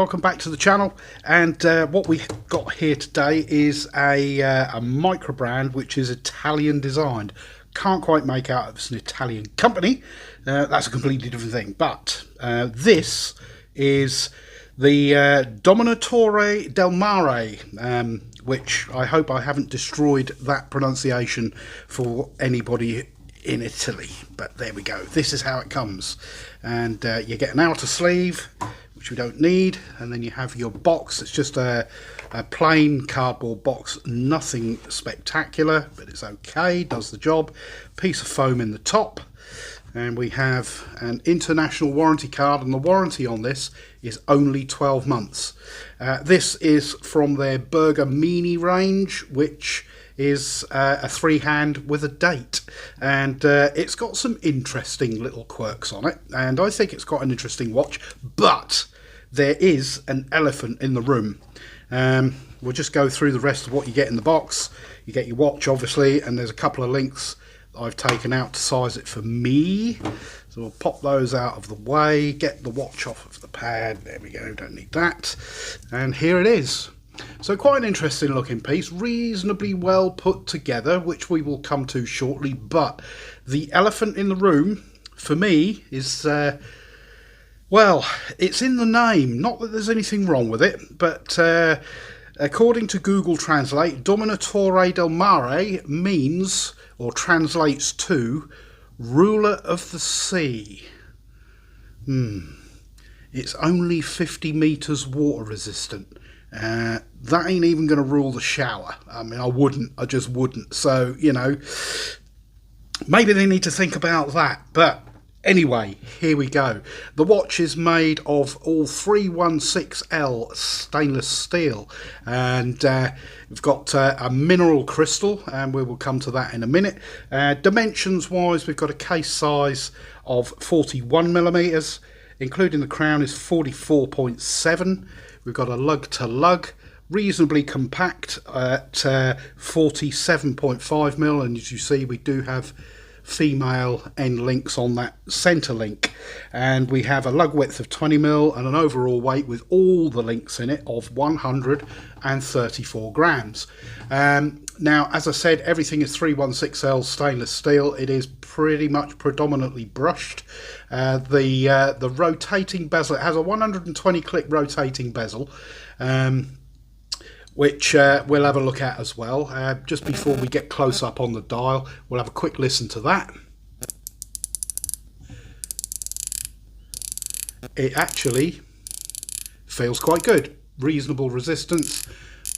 welcome back to the channel. And what we got here today is a microbrand which is Italian designed. Can't quite make out if it's an Italian company. That's a completely different thing. But this is the Dominatore del Mare, which I hope I haven't destroyed that pronunciation for anybody in Italy. But there we go. This is how it comes. And you get an outer sleeve, which we don't need, and then you have your box. It's just a plain cardboard box, nothing spectacular, but it's okay, does the job. Piece of foam in the top, and we have an international warranty card, and the warranty on this is only 12 months. This is from their Burger Mini range, which is a three-hand with a date, and it's got some interesting little quirks on it, and I think it's quite an interesting watch. But there is an elephant in the room. We'll just go through the rest of what you get in the box. You get your watch, obviously, and there's a couple of links that I've taken out to size it for me, so we'll pop those out of the way, get the watch off of the pad. There we go, don't need that, and here it is. So quite an interesting looking piece, reasonably well put together, which we will come to shortly. But the elephant in the room for me is, well, it's in the name. Not that there's anything wrong with it, but according to Google Translate, Dominatore del Mare means, or translates to, ruler of the sea. It's only 50 meters water resistant. That ain't even going to rule the shower. I mean, I just wouldn't. So, you know, maybe they need to think about that. But anyway, here we go. The watch is made of all 316L stainless steel, and we've got a mineral crystal, and we will come to that in a minute. Dimensions wise, we've got a case size of 41 millimeters, including the crown is 44.7. We've got a lug to lug, reasonably compact at 47.5 mil, and as you see, we do have female end links on that center link, and we have a lug width of 20 mil and an overall weight with all the links in it of 134 grams. Now, as I said, everything is 316L stainless steel. It is pretty much predominantly brushed. The rotating bezel, it has a 120 click rotating bezel, which we'll have a look at as well. Just before we get close up on the dial, we'll have a quick listen to that. It actually feels quite good. Reasonable resistance,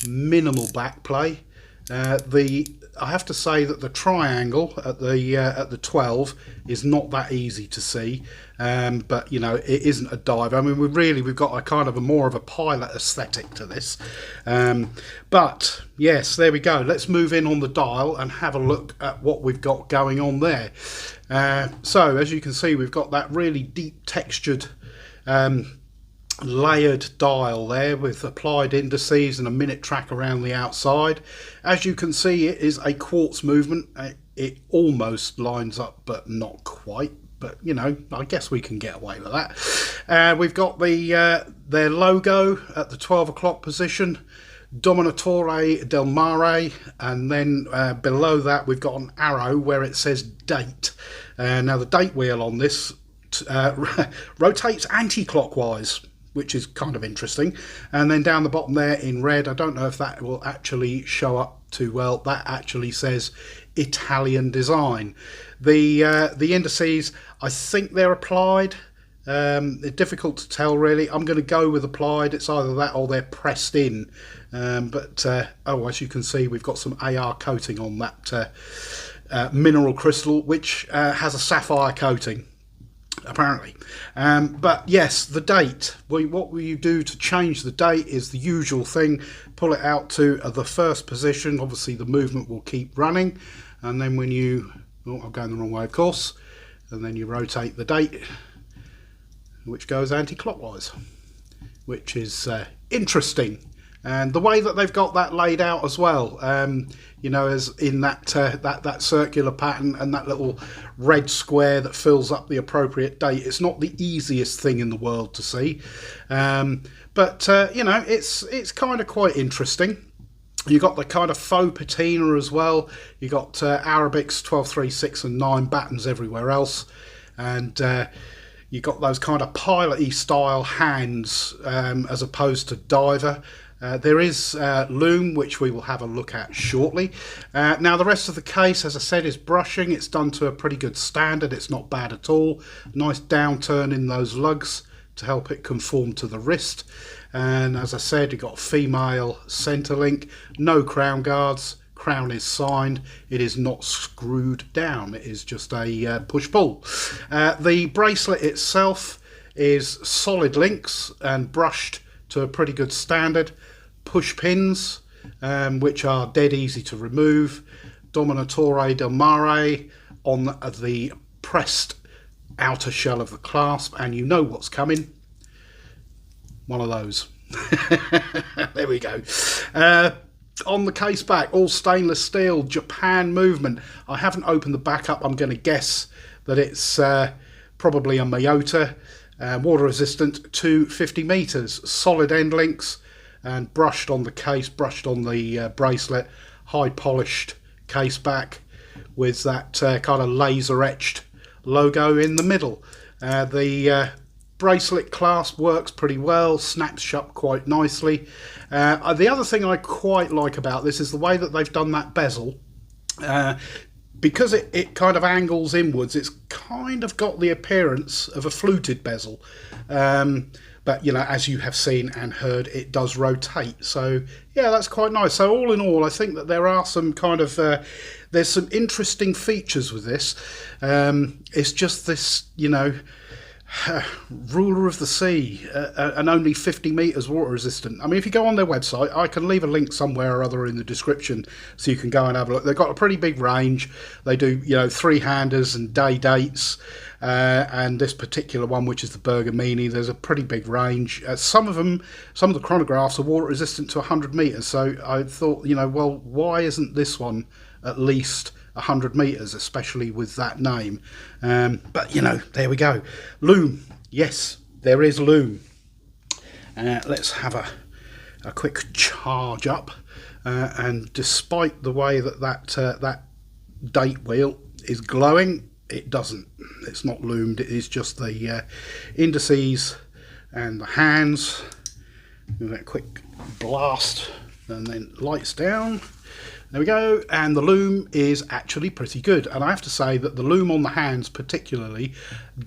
minimal back play. I have to say that the triangle at the 12 is not that easy to see, but you know, it isn't a dive. I mean, we've got a kind of more of a pilot aesthetic to this, but yes, there we go. Let's move in on the dial and have a look at what we've got going on there. So as you can see, we've got that really deep textured layered dial there with applied indices and a minute track around the outside. As you can see, it is a quartz movement. It almost lines up, but not quite. But you know, I guess we can get away with that. We've got their logo at the 12 o'clock position, Dominatore del Mare, and then below that we've got an arrow where it says date. Now the date wheel on this rotates anti-clockwise, which is kind of interesting. And then down the bottom there in red, I don't know if that will actually show up too well, that actually says Italian design. The indices, I think they're applied. They're difficult to tell really. I'm going to go with applied. It's either that or they're pressed in. Oh, as you can see, we've got some AR coating on that mineral crystal, which has a sapphire coating, apparently. But yes, the date, what will you do to change the date is the usual thing. Pull it out to the first position. Obviously the movement will keep running, and then when you, oh, I'm going the wrong way of course, and then you rotate the date, which goes anti-clockwise, which is interesting. And the way that they've got that laid out as well, you know, as in that that circular pattern and that little red square that fills up the appropriate date, it's not the easiest thing in the world to see, but you know, it's kind of quite interesting. You got the kind of faux patina as well. You got Arabics 12, 3, 6 and 9 battens everywhere else, and you got those kind of pilot-y style hands as opposed to diver. There is loom, which we will have a look at shortly. Now the rest of the case, as I said, is brushing. It's done to a pretty good standard. It's not bad at all. Nice downturn in those lugs to help it conform to the wrist. And as I said, you've got female centre link, no crown guards. Crown is signed. It is not screwed down. It is just a push-pull. The bracelet itself is solid links and brushed to a pretty good standard. Push pins, which are dead easy to remove. Dominatore del mare on the pressed outer shell of the clasp, and you know what's coming. One of those. There we go. On the case back, all stainless steel, Japan movement. I haven't opened the back up. I'm going to guess that it's probably a Miyota. Water resistant to 50 meters, solid end links, and brushed on the case, brushed on the bracelet, high polished case back with that kind of laser etched logo in the middle. The bracelet clasp works pretty well, snaps shut quite nicely. The other thing I quite like about this is the way that they've done that bezel. Because it kind of angles inwards, it's kind of got the appearance of a fluted bezel. But, you know, as you have seen and heard, it does rotate. So, yeah, that's quite nice. So, all in all, I think that there are some kind of... there's some interesting features with this. It's just this, you know... ruler of the sea, and only 50 meters water resistant. I mean, if you go on their website, I can leave a link somewhere or other in the description so you can go and have a look. They've got a pretty big range. They do, you know, 3-handers and day dates, and this particular one, which is the Bergamini, there's a pretty big range. Some of the chronographs are water resistant to 100 meters. So I thought, you know, well, why isn't this one at least 100 meters, especially with that name? But you know, there we go. Loom, yes, there is loom. Let's have a quick charge up, and despite the way that that date wheel is glowing, it doesn't. It's not loomed. It is just the indices and the hands. Give that quick blast and then lights down. There we go, and the loom is actually pretty good, and I have to say that the loom on the hands particularly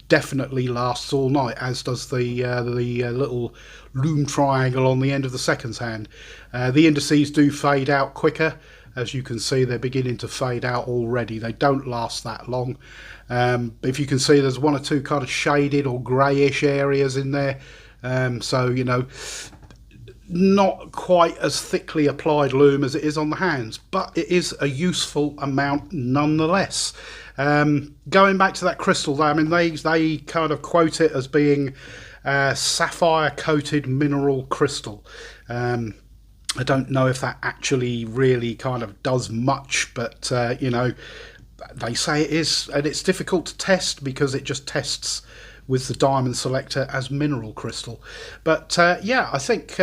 definitely lasts all night, as does the little loom triangle on the end of the seconds hand. The indices do fade out quicker. As you can see, they're beginning to fade out already. They don't last that long. If you can see, there's one or two kind of shaded or greyish areas in there, so you know, not quite as thickly applied loom as it is on the hands, but it is a useful amount nonetheless. Going back to that crystal, I mean, they kind of quote it as being sapphire coated mineral crystal. I don't know if that actually really kind of does much, but you know, they say it is, and it's difficult to test because it just tests with the diamond selector as mineral crystal. But yeah, I think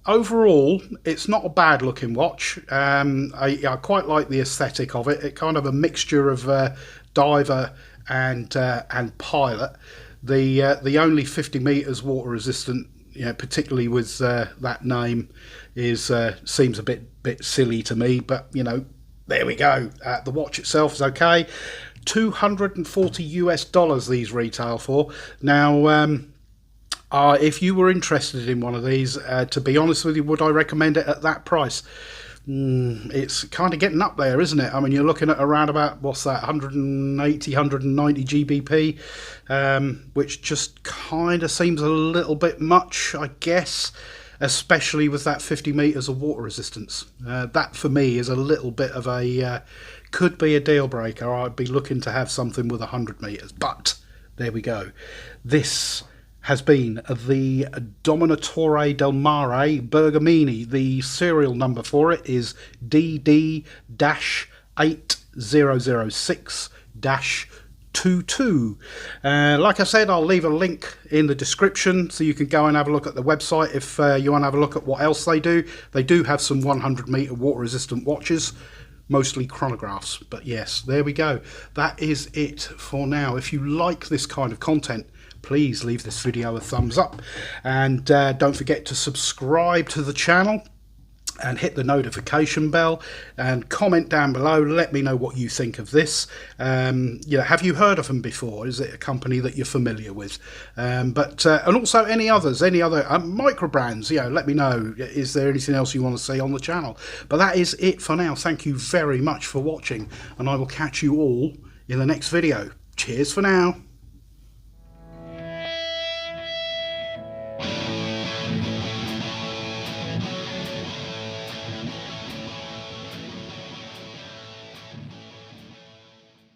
overall it's not a bad looking watch. I quite like the aesthetic of it. It kind of a mixture of diver and pilot. The only 50 meters water resistant, you know, particularly with that name, is seems a bit silly to me, but you know, there we go. The watch itself is okay. $240 these retail for. Now, if you were interested in one of these, to be honest with you, would I recommend it at that price? It's kind of getting up there, isn't it? I mean, you're looking at around about, what's that, 180, 190 GBP, which just kind of seems a little bit much, I guess, especially with that 50 meters of water resistance. That for me is a little bit of a could be a deal breaker. I'd be looking to have something with 100 meters, but there we go. This has been the Dominatore del Mare Bergamini. The serial number for it is DD-8006-22. Like I said, I'll leave a link in the description so you can go and have a look at the website if you want to have a look at what else they do. They do have some 100-meter water resistant watches, mostly chronographs. But yes, there we go. That is it for now. If you like this kind of content, please leave this video a thumbs up, and don't forget to subscribe to the channel and hit the notification bell, and comment down below. Let me know what you think of this. You know, have you heard of them before? Is it a company that you're familiar with? And also any other micro brands. You know, let me know. Is there anything else you want to see on the channel? But that is it for now. Thank you very much for watching, and I will catch you all in the next video. Cheers for now.